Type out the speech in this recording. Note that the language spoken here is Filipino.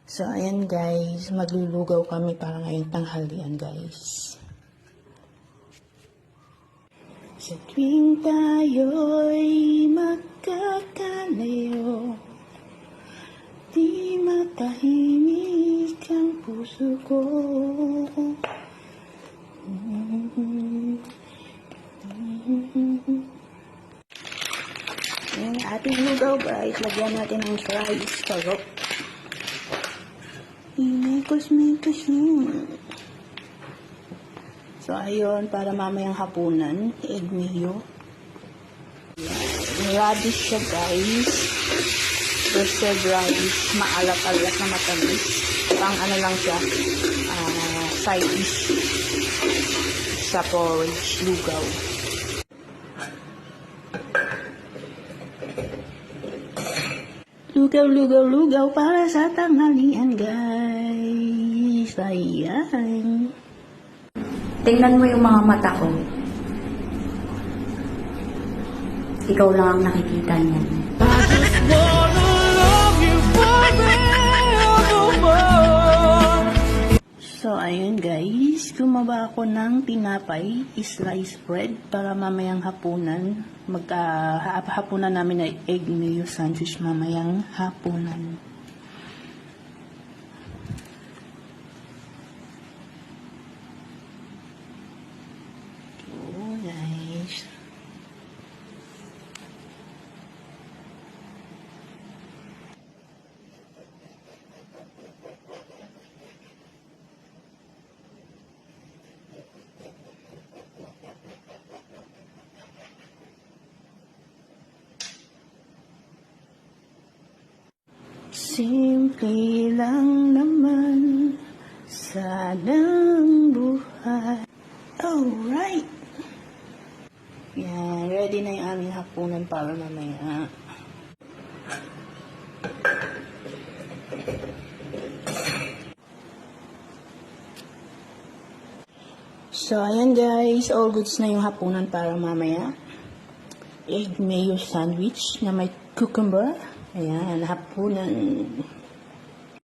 So, ayan guys, maglulugaw kami para ngayong tanghalian guys. Sa tuwing tayo'y magkakalayo, di matahimik ang puso ko. Ayan, ating lugaw guys, lagyan natin ng rice, sarap. Imekos-mekos yun. So, ayun, para mamayang hapunan, egg mayo. Radish siya, guys. Roasted radish, maalat-alat na matamis. Pang ano lang siya, side dish sa porridge, lugaw. Lugaw, lugaw, lugaw para sa tanghalian, guys. Ayan. Tingnan mo yung mga mata ko. Ikaw lang ang nakikita niyan. So, ayun guys. Gumawa ako ng tinapay, slice bread, para mamayang hapunan. Hapunan namin ay egg mayo sandwich mamayang hapunan. Guys. Simple lang naman sanang buhay. Alright. Yan, ready na yung aming hapunan para mamaya. So, ayan guys, all goods na yung hapunan para mamaya. Egg mayo sandwich na may cucumber. Ayan, hapunan.